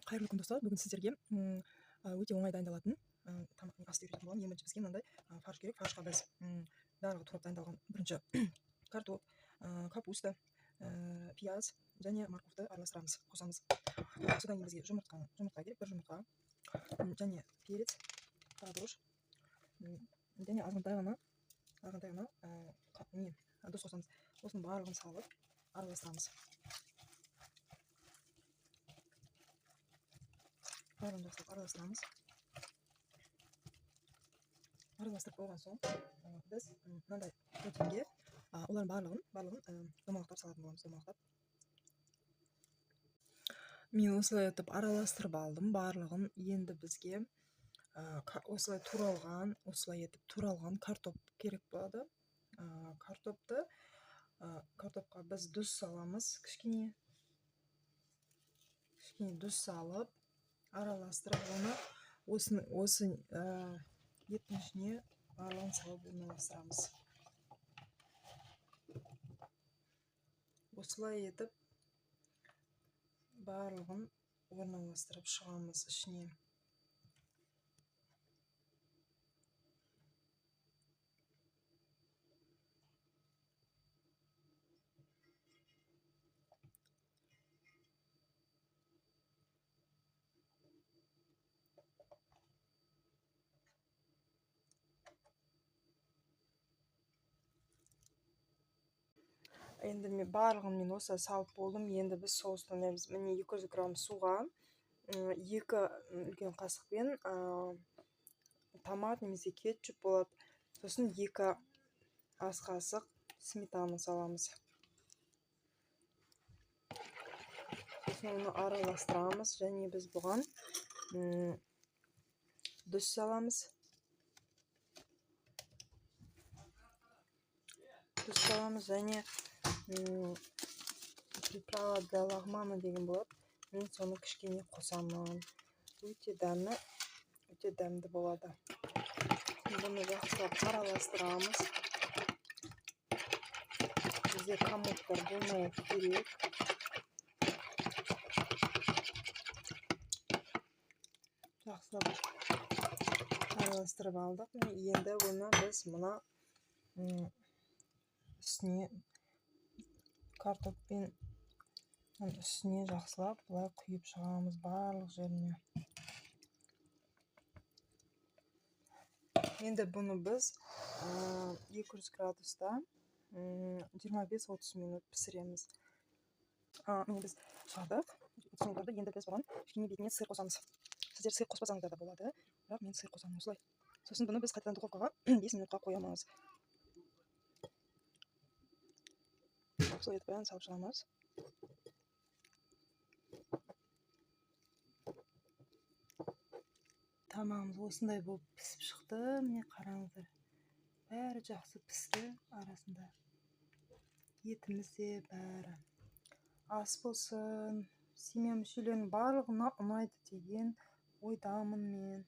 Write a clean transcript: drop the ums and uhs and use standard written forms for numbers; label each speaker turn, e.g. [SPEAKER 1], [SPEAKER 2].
[SPEAKER 1] Қайырлы күн достар. Бүгін сіздерге өте оңай дайындалатын тамақтың асты үйрететін боламын. Ең бірінші бізге мынандай фарш керек. Фаршқа біз барлығы турап дайындалған бірінші картоп, капуста, пияз және морковты араластырамыз, қосамыз. Содан кейін бізге жұмыртқа керек, бір жұмыртқа және перец, картош және азғантай ғана тұз қосамыз. Осының барлығын салып араластырамыз. Барлығын жақсылап араластырамыз. Араластырып болған соң біз мынандай протеинге олардың барлығын домалақтап салатын боламыз. Домалақтап. Мен осылай етіп араластырып алдым барлығын. Енді бізге осылай туралған картоп керек болады. Картопқа біз тұз саламыз. Кішкене тұз салып араластырып оны осы еттің ішіне барлығын салып орналастырамыз. Осылай етіп барлығын орналастырып шығамыз ішіне. Енді барлығын мен осы салып болдым. Енді біз соустанеміз. Міне 200 грамм суға 2 үлкен қасықпен томат немесе кетчуп болады. Сосын 2 ас қасық сметана саламыз. Сосын оны араластырамыз және біз бұған тұз саламыз. Тұз саламыз және приправа для лагмана деген болады. Мен соны кішкене қосамын. Өте дәмді болады. Бұны жақсылап араластырамыз. Бізде комоттар болмауы керек. Жақсылап араластырып алдық. Енді оны біз мына үстіне картоппен үстіне жақсылап бұлай құйып шығамыз барлық жеріне. Енді бұны біз 200 градуста 25-30 минут пісіреміз. Біз шығардық. Енді біз бұған кішкене бетіне сыр қосамыз. Сіздер сыр қоспасаңыздар да болады, бірақ мен сыр қосамын осылай. Сосын бұны біз қайтадан духовкаға 5 минутқа қоямыз. Осылай етіп бәрін салып шығамыз. Тамағымыз осындай болып пісіп шықты. Міне қараңыздар. Бәрі жақсы пісті арасында. Етіміз де бәрі. Ас болсын, семья мүшелерінің барлығына ұнайды деген ойдамын мен.